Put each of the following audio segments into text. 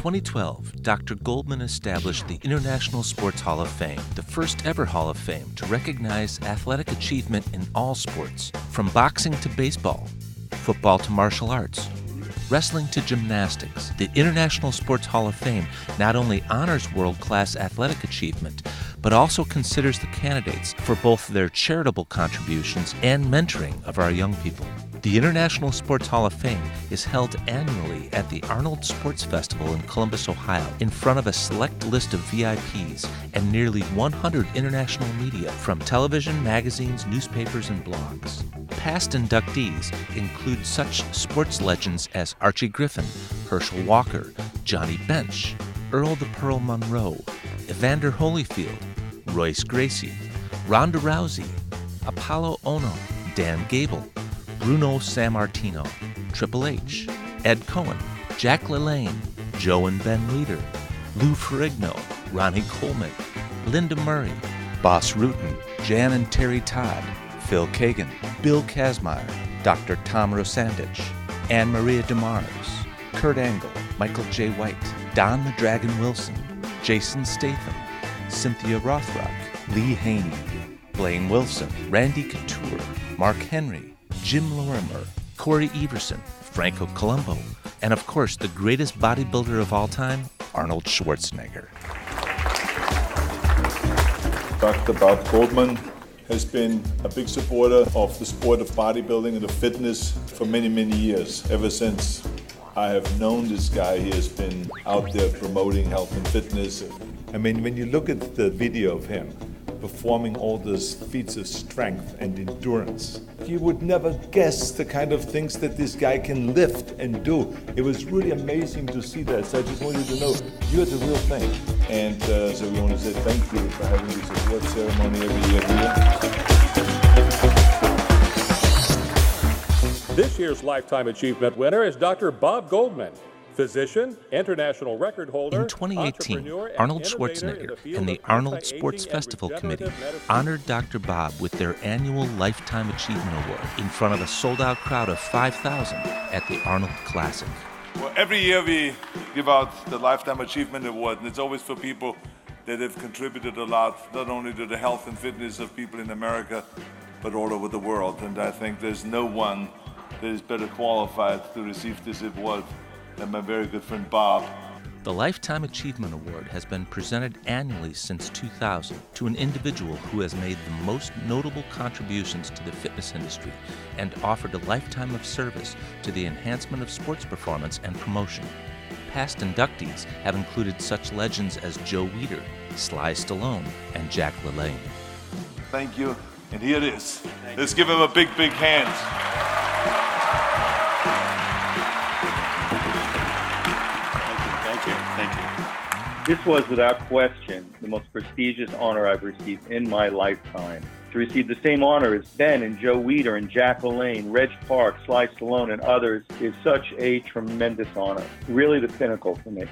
2012, Dr. Goldman established the International Sports Hall of Fame, the first ever Hall of Fame to recognize athletic achievement in all sports, from boxing to baseball, football to martial arts, wrestling to gymnastics. The International Sports Hall of Fame not only honors world-class athletic achievement, but also considers the candidates for both their charitable contributions and mentoring of our young people. The International Sports Hall of Fame is held annually at the Arnold Sports Festival in Columbus, Ohio, in front of a select list of VIPs and nearly 100 international media from television, magazines, newspapers, and blogs. Past inductees include such sports legends as Archie Griffin, Herschel Walker, Johnny Bench, Earl the Pearl Monroe, Evander Holyfield, Royce Gracie, Ronda Rousey, Apollo Ono, Dan Gable, Bruno Sammartino, Triple H, Ed Cohen, Jack LaLanne, Joe and Ben Weider, Lou Ferrigno, Ronnie Coleman, Linda Murray, Boss Rutan, Jan and Terry Todd, Phil Kagan, Bill Kazmaier, Dr. Tom Rosandich, Anne Maria DeMars, Kurt Angle, Michael J. White, Don the Dragon Wilson, Jason Statham, Cynthia Rothrock, Lee Haney, Blaine Wilson, Randy Couture, Mark Henry, Jim Lorimer, Corey Everson, Franco Colombo, and of course the greatest bodybuilder of all time, Arnold Schwarzenegger. Dr. Bob Goldman has been a big supporter of the sport of bodybuilding and of fitness for many, many years. Ever since I have known this guy, he has been out there promoting health and fitness. I mean, when you look at the video of him performing all those feats of strength and endurance, you would never guess the kind of things that this guy can lift and do. It was really amazing to see that. So I just wanted to know, you're the real thing. And so we want to say thank you for having this award ceremony every year here. This year's Lifetime Achievement winner is Dr. Bob Goldman, physician, international record holder. In 2018, Arnold Schwarzenegger and the Arnold Sports Festival Committee honored Dr. Bob with their annual Lifetime Achievement Award in front of a sold-out crowd of 5,000 at the Arnold Classic. Well, every year we give out the Lifetime Achievement Award, and it's always for people that have contributed a lot, not only to the health and fitness of people in America, but all over the world. And I think there's no one that is better qualified to receive this award than my very good friend Bob. The Lifetime Achievement Award has been presented annually since 2000 to an individual who has made the most notable contributions to the fitness industry and offered a lifetime of service to the enhancement of sports performance and promotion. Past inductees have included such legends as Joe Weider, Sly Stallone, and Jack LaLanne. Thank you, and here it is. Let's give him a big, big hand. Thank you. This was, without question, the most prestigious honor I've received in my lifetime. To receive the same honor as Ben and Joe Weider and Jack LaLanne, Reg Park, Sly Stallone, and others is such a tremendous honor. Really the pinnacle for me.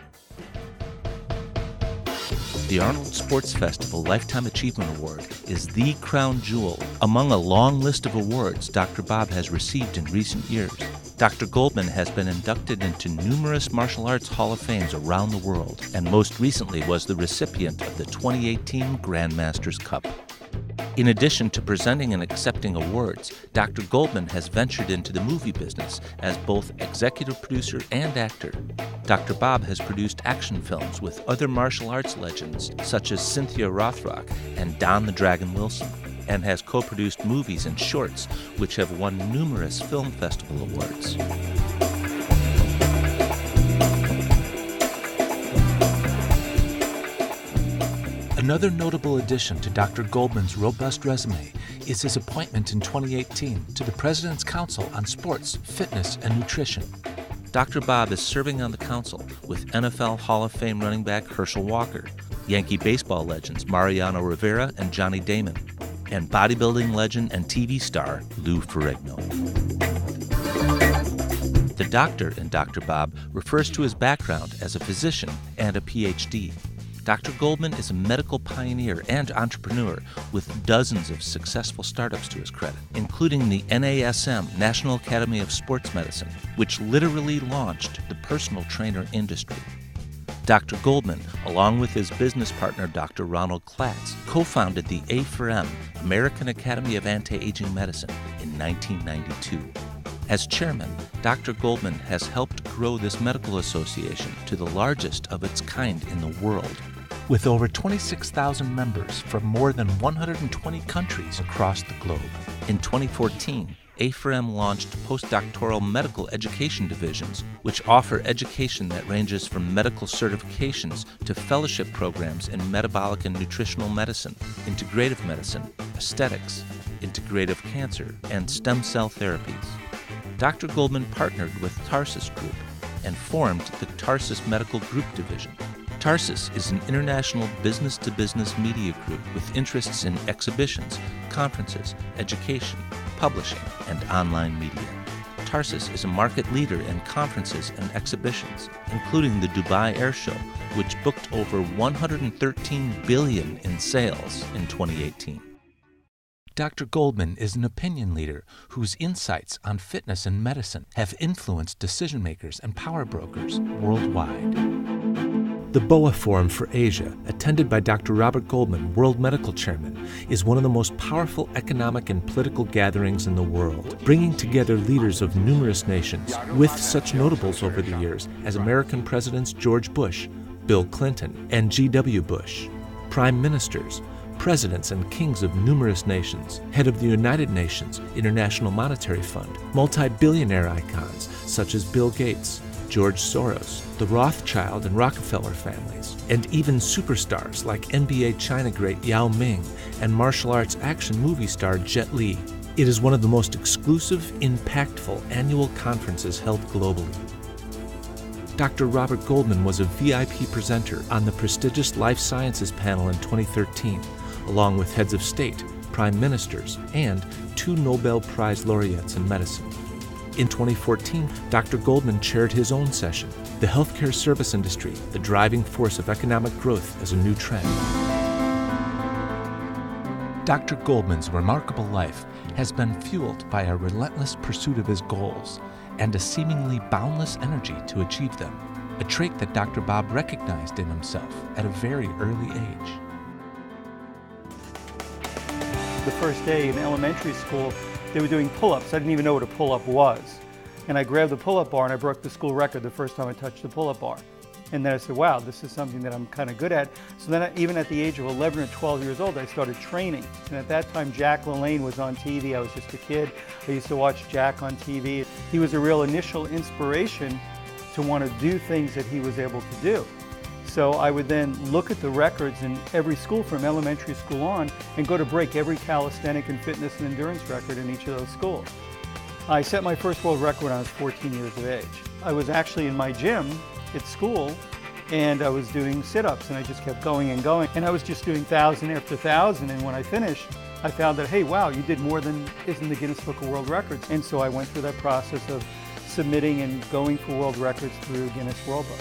The Arnold Sports Festival Lifetime Achievement Award is the crown jewel among a long list of awards Dr. Bob has received in recent years. Dr. Goldman has been inducted into numerous martial arts Hall of Fames around the world, and most recently was the recipient of the 2018 Grandmasters Cup. In addition to presenting and accepting awards, Dr. Goldman has ventured into the movie business as both executive producer and actor. Dr. Bob has produced action films with other martial arts legends such as Cynthia Rothrock and Don the Dragon Wilson, and has co-produced movies and shorts which have won numerous film festival awards. Another notable addition to Dr. Goldman's robust resume is his appointment in 2018 to the President's Council on Sports, Fitness, and Nutrition. Dr. Bob is serving on the council with NFL Hall of Fame running back Herschel Walker, Yankee baseball legends Mariano Rivera and Johnny Damon, and bodybuilding legend and TV star Lou Ferrigno. The doctor in Dr. Bob refers to his background as a physician and a PhD. Dr. Goldman is a medical pioneer and entrepreneur with dozens of successful startups to his credit, including the NASM, National Academy of Sports Medicine, which literally launched the personal trainer industry. Dr. Goldman, along with his business partner Dr. Ronald Klatz, co-founded the A4M, American Academy of Anti-Aging Medicine, in 1992. As chairman, Dr. Goldman has helped grow this medical association to the largest of its kind in the world. With over 26,000 members from more than 120 countries across the globe. In 2014, A4M launched postdoctoral medical education divisions, which offer education that ranges from medical certifications to fellowship programs in metabolic and nutritional medicine, integrative medicine, aesthetics, integrative cancer, and stem cell therapies. Dr. Goldman partnered with Tarsus Group and formed the Tarsus Medical Group Division. Tarsus is an international business-to-business media group with interests in exhibitions, conferences, education, publishing, and online media. Tarsus is a market leader in conferences and exhibitions, including the Dubai Air Show, which booked over $113 billion in sales in 2018. Dr. Goldman is an opinion leader whose insights on fitness and medicine have influenced decision makers and power brokers worldwide. The BOA Forum for Asia, attended by Dr. Robert Goldman, World Medical Chairman, is one of the most powerful economic and political gatherings in the world, bringing together leaders of numerous nations, with such notables over the years as American Presidents George Bush, Bill Clinton, and G.W. Bush, Prime Ministers, presidents and kings of numerous nations, head of the United Nations, International Monetary Fund, multi-billionaire icons such as Bill Gates, George Soros, the Rothschild and Rockefeller families, and even superstars like NBA China great Yao Ming and martial arts action movie star Jet Li. It is one of the most exclusive, impactful annual conferences held globally. Dr. Robert Goldman was a VIP presenter on the prestigious Life Sciences panel in 2013, along with heads of state, prime ministers, and 2 Nobel Prize laureates in medicine. In 2014, Dr. Goldman chaired his own session, The Healthcare Service Industry, the Driving Force of Economic Growth as a New Trend. Dr. Goldman's remarkable life has been fueled by a relentless pursuit of his goals and a seemingly boundless energy to achieve them, a trait that Dr. Bob recognized in himself at a very early age. The first day in elementary school, they were doing pull-ups. I didn't even know what a pull-up was. And I grabbed the pull-up bar and I broke the school record the first time I touched the pull-up bar. And then I said, wow, this is something that I'm kind of good at. So then even at the age of 11 or 12 years old, I started training. And at that time, Jack LaLanne was on TV. I was just a kid. I used to watch Jack on TV. He was a real initial inspiration to want to do things that he was able to do. So I would then look at the records in every school from elementary school on and go to break every calisthenic and fitness and endurance record in each of those schools. I set my first world record when I was 14 years of age. I was actually in my gym at school and I was doing sit-ups and I just kept going and going. And I was just doing 1,000 after 1,000, and when I finished, I found that, hey, wow, you did more than is in the Guinness Book of World Records. And so I went through that process of submitting and going for world records through Guinness World Book.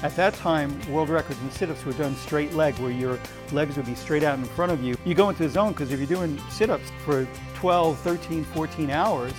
At that time, world records in sit-ups were done straight leg, where your legs would be straight out in front of you. You go into the zone because if you're doing sit-ups for 12, 13, 14 hours,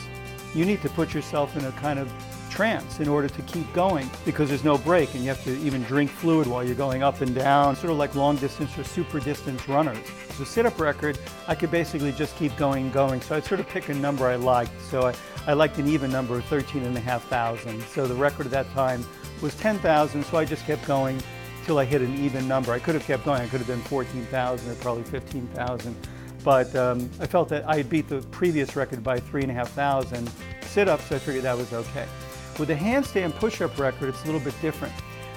you need to put yourself in a kind of trance in order to keep going, because there's no break and you have to even drink fluid while you're going up and down, sort of like long distance or super distance runners. The sit-up record, I could basically just keep going. So I'd sort of pick a number I liked. So I liked an even number of 13,500. So the record at that time was 10,000, so I just kept going till I hit an even number. I could have kept going. I could have done 14,000 or probably 15,000. But I felt that I had beat the previous record by 3,500 sit-ups, so I figured that was okay. With the handstand push-up record, it's a little bit different.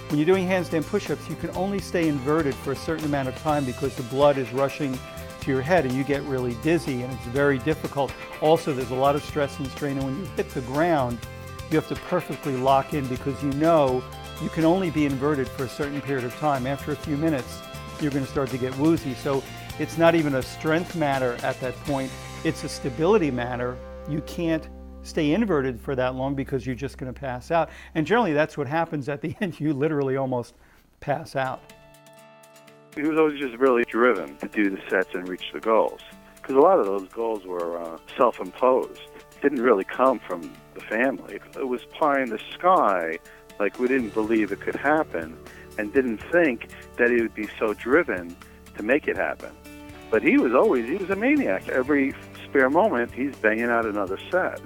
When you're doing handstand push-ups, you can only stay inverted for a certain amount of time because the blood is rushing to your head and you get really dizzy and it's very difficult. Also, there's a lot of stress and strain, and when you hit the ground, you have to perfectly lock in because you know you can only be inverted for a certain period of time. After a few minutes, you're going to start to get woozy. So it's not even a strength matter at that point, it's a stability matter. You can't stay inverted for that long because you're just going to pass out. And generally that's what happens at the end. You literally almost pass out. He was always just really driven to do the sets and reach the goals, because a lot of those goals were self-imposed. Didn't really come from the family. It was pie in the sky, like we didn't believe it could happen. and didn't think that he would be so driven to make it happen. But he was a maniac. Every spare moment, he's banging out another set.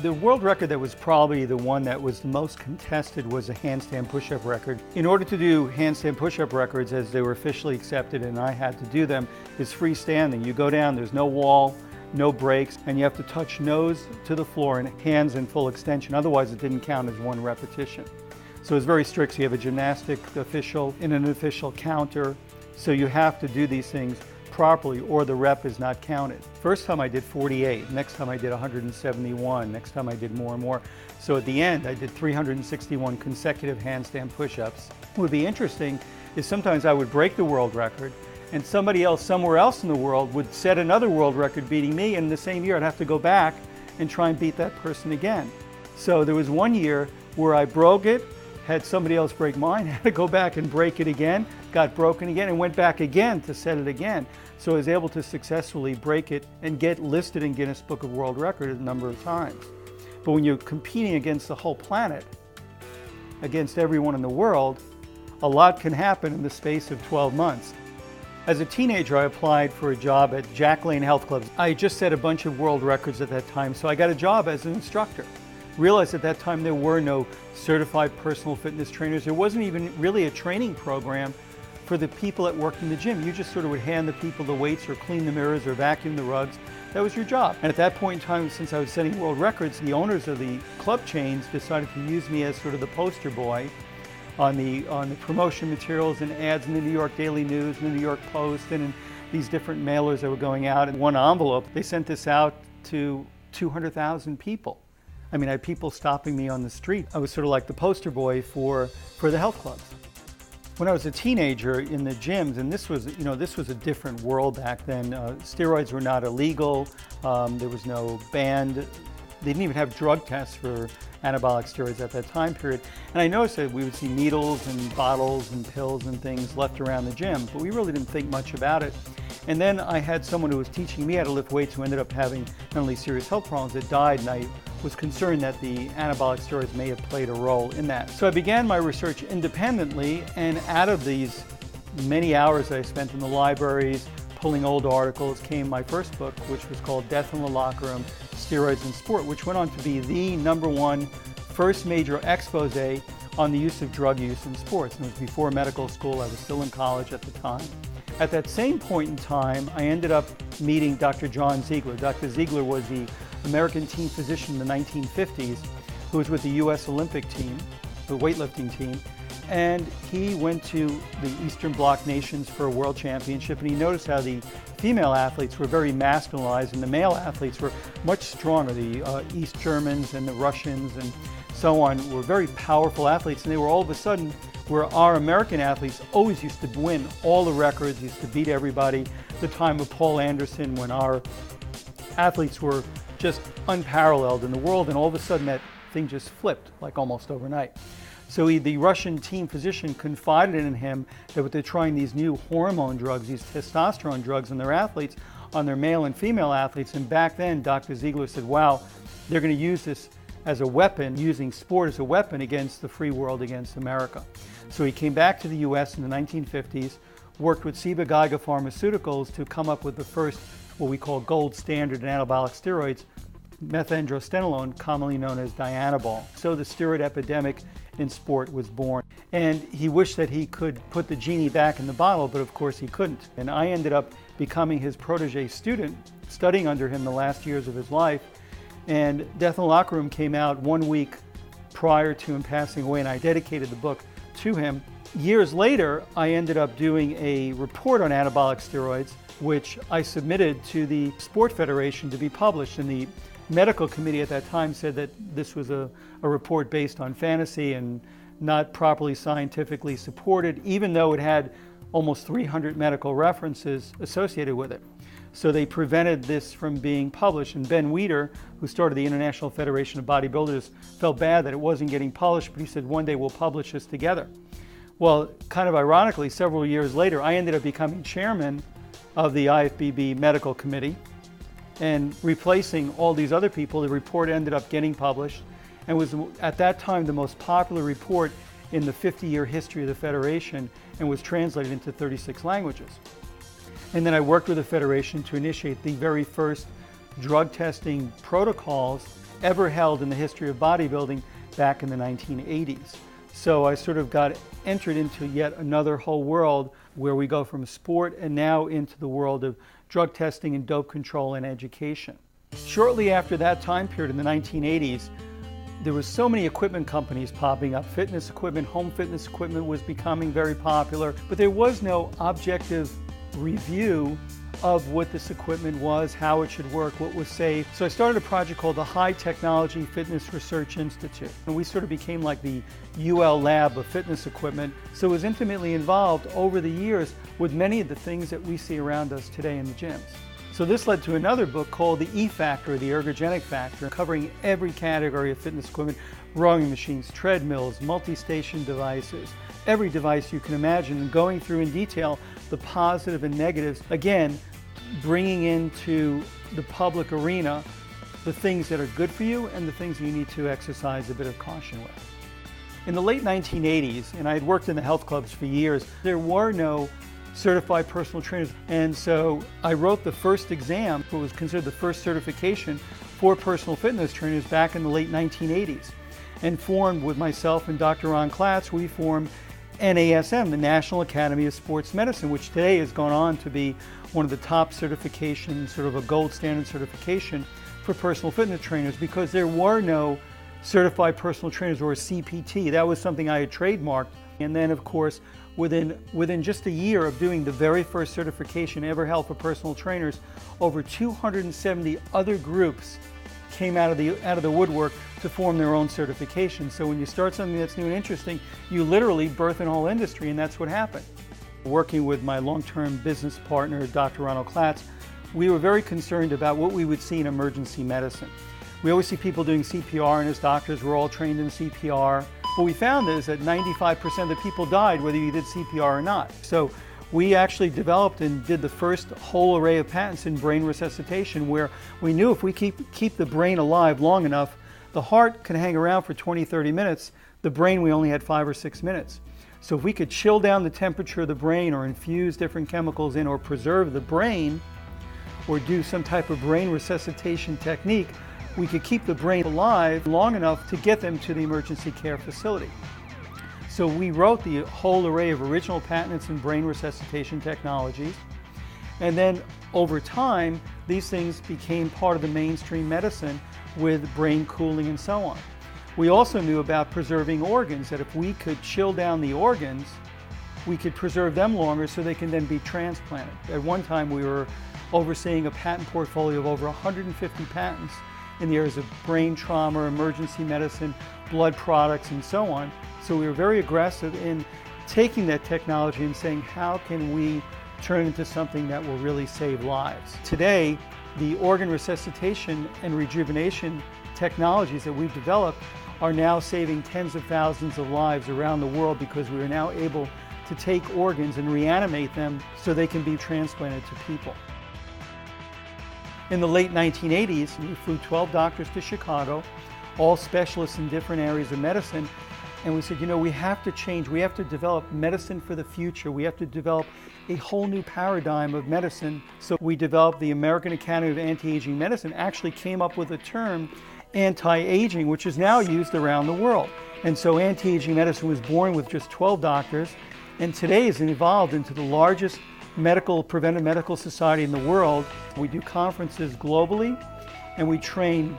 The world record that was probably the one that was the most contested was a handstand push-up record. In order to do handstand push-up records as they were officially accepted, and I had to do them, is freestanding. You go down, there's no wall, no brakes, and you have to touch nose to the floor and hands in full extension. Otherwise, it didn't count as one repetition. So it's very strict. So you have a gymnastic official and an official counter. So you have to do these things properly or the rep is not counted. First time I did 48, next time I did 171, next time I did more and more. So at the end I did 361 consecutive handstand push-ups. What would be interesting is sometimes I would break the world record and somebody else somewhere else in the world would set another world record beating me, and in the same year I'd have to go back and try and beat that person again. So there was one year where I broke it, had somebody else break mine, had to go back and break it again, got broken again, and went back again to set it again. So I was able to successfully break it and get listed in Guinness Book of World Records a number of times. But when you're competing against the whole planet, against everyone in the world, a lot can happen in the space of 12 months. As a teenager, I applied for a job at Jack Lane Health Club. I just set a bunch of world records at that time, so I got a job as an instructor. Realized at that time there were no certified personal fitness trainers. There wasn't even really a training program for the people that worked in the gym. You just sort of would hand the people the weights or clean the mirrors or vacuum the rugs. That was your job. And at that point in time, since I was setting world records, the owners of the club chains decided to use me as sort of the poster boy on the promotion materials and ads in the New York Daily News and the New York Post and in these different mailers that were going out. In one envelope, they sent this out to 200,000 people. I mean, I had people stopping me on the street. I was sort of like the poster boy for the health clubs. When I was a teenager in the gyms, and this was a different world back then. Steroids were not illegal. There was no banned. They didn't even have drug tests for anabolic steroids at that time period. And I noticed that we would see needles and bottles and pills and things left around the gym, but we really didn't think much about it. And then I had someone who was teaching me how to lift weights who ended up having not only serious health problems that died, and I was concerned that the anabolic steroids may have played a role in that. So I began my research independently, and out of these many hours that I spent in the libraries pulling old articles came my first book, which was called Death in the Locker Room, Steroids in Sport, which went on to be the #1 first major expose on the use of drug use in sports. And it was before medical school. I was still in college at the time. At that same point in time, I ended up meeting Dr. John Ziegler. Dr. Ziegler was the American team physician in the 1950s who was with the U.S. Olympic team, the weightlifting team, and he went to the Eastern Bloc nations for a world championship, and he noticed how the female athletes were very masculinized and the male athletes were much stronger. The East Germans and the Russians and so on were very powerful athletes, and they were all of a sudden where our American athletes always used to win all the records, used to beat everybody. The time of Paul Anderson when our athletes were just unparalleled in the world, and all of a sudden that thing just flipped like almost overnight. So the Russian team physician confided in him that they're trying these new hormone drugs, these testosterone drugs on their athletes, on their male and female athletes, and back then Dr. Ziegler said, wow, they're going to use this as a weapon, using sport as a weapon against the free world, against America. So he came back to the US in the 1950s, worked with Ciba-Geigy Pharmaceuticals to come up with the first, what we call gold standard in anabolic steroids, methandrostenolone, commonly known as Dianabol. So the steroid epidemic in sport was born. And he wished that he could put the genie back in the bottle, but of course he couldn't. And I ended up becoming his protege student, studying under him the last years of his life. And Death in the Locker Room came out 1 week prior to him passing away, and I dedicated the book to him. Years later, I ended up doing a report on anabolic steroids, which I submitted to the Sport Federation to be published. And the medical committee at that time said that this was a report based on fantasy and not properly scientifically supported, even though it had almost 300 medical references associated with it. So they prevented this from being published. And Ben Weider, who started the International Federation of Bodybuilders, felt bad that it wasn't getting published, but he said, one day we'll publish this together. Well, kind of ironically, several years later, I ended up becoming chairman of the IFBB Medical Committee, and replacing all these other people. The report ended up getting published and was at that time the most popular report in the 50-year history of the Federation and was translated into 36 languages. And then I worked with the Federation to initiate the very first drug testing protocols ever held in the history of bodybuilding back in the 1980s. So I sort of got entered into yet another whole world where we go from sport and now into the world of drug testing and dope control and education. Shortly after that time period in the 1980s, there was so many equipment companies popping up. Fitness equipment, home fitness equipment was becoming very popular, but there was no objective review of what this equipment was, how it should work, what was safe. So I started a project called the High Technology Fitness Research Institute. And we sort of became like the UL lab of fitness equipment. So it was intimately involved over the years with many of the things that we see around us today in the gyms. So this led to another book called The E Factor, the Ergogenic Factor, covering every category of fitness equipment, rowing machines, treadmills, multi-station devices, every device you can imagine, and going through in detail the positive and negatives, again, bringing into the public arena the things that are good for you and the things you need to exercise a bit of caution with. In the late 1980s, and I had worked in the health clubs for years, there were no certified personal trainers. And so I wrote the first exam, what was considered the first certification for personal fitness trainers back in the late 1980s. And formed with myself and Dr. Ron Klatz, we formed NASM, the National Academy of Sports Medicine, which today has gone on to be one of the top certifications, sort of a gold standard certification for personal fitness trainers, because there were no certified personal trainers or a CPT. That was something I had trademarked. And then, of course, within just a year of doing the very first certification ever held for personal trainers, over 270 other groups came out of the woodwork to form their own certification. So when you start something that's new and interesting, you literally birth an whole industry, and that's what happened. Working with my long-term business partner, Dr. Ronald Klatz, we were very concerned about what we would see in emergency medicine. We always see people doing CPR, and as doctors, we're all trained in CPR. What we found is that 95% of the people died whether you did CPR or not. So we actually developed and did the first whole array of patents in brain resuscitation, where we knew if we keep the brain alive long enough, the heart can hang around for 20, 30 minutes. The brain, we only had 5 or 6 minutes. So if we could chill down the temperature of the brain or infuse different chemicals in or preserve the brain or do some type of brain resuscitation technique, we could keep the brain alive long enough to get them to the emergency care facility. So we wrote the whole array of original patents in brain resuscitation technologies. And then over time, these things became part of the mainstream medicine with brain cooling and so on. We also knew about preserving organs, that if we could chill down the organs, we could preserve them longer so they can then be transplanted. At one time, we were overseeing a patent portfolio of over 150 patents in the areas of brain trauma, emergency medicine, blood products, and so on. So we were very aggressive in taking that technology and saying, how can we turn it into something that will really save lives? Today, the organ resuscitation and rejuvenation technologies that we've developed are now saving tens of thousands of lives around the world, because we are now able to take organs and reanimate them so they can be transplanted to people. In the late 1980s, we flew 12 doctors to Chicago, all specialists in different areas of medicine, and we said, you know, we have to change. We have to develop medicine for the future. We have to develop a whole new paradigm of medicine. So we developed the American Academy of Anti-Aging Medicine, actually came up with a term, anti-aging, which is now used around the world. And so anti-aging medicine was born with just 12 doctors, and today has evolved into the largest preventive medical society in the world. We do conferences globally, and we train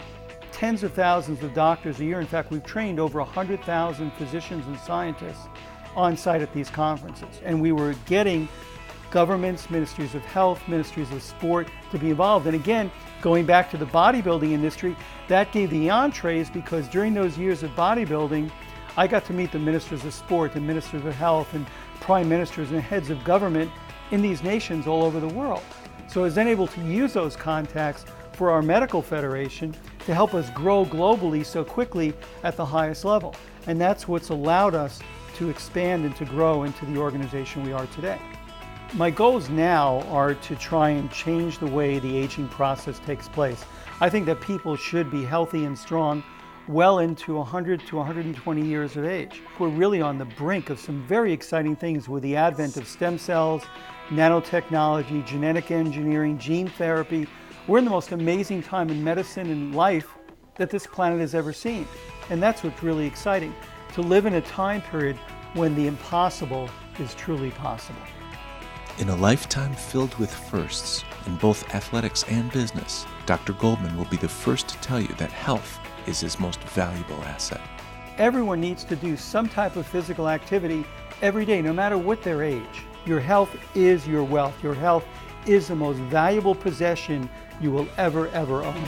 tens of thousands of doctors a year. In fact, we've trained over 100,000 physicians and scientists on site at these conferences. And we were getting governments, ministries of health, ministries of sport to be involved. And again, going back to the bodybuilding industry, that gave the entrees, because during those years of bodybuilding, I got to meet the ministers of sport, the ministers of health, and prime ministers and heads of government in these nations all over the world. So I was then able to use those contacts for our medical federation to help us grow globally so quickly at the highest level. And that's what's allowed us to expand and to grow into the organization we are today. My goals now are to try and change the way the aging process takes place. I think that people should be healthy and strong well into 100 to 120 years of age. We're really on the brink of some very exciting things with the advent of stem cells, nanotechnology, genetic engineering, gene therapy. We're in the most amazing time in medicine and life that this planet has ever seen. And that's what's really exciting, to live in a time period when the impossible is truly possible. In a lifetime filled with firsts in both athletics and business, Dr. Goldman will be the first to tell you that health is his most valuable asset. Everyone needs to do some type of physical activity every day, no matter what their age. Your health is your wealth. Your health is the most valuable possession you will ever own.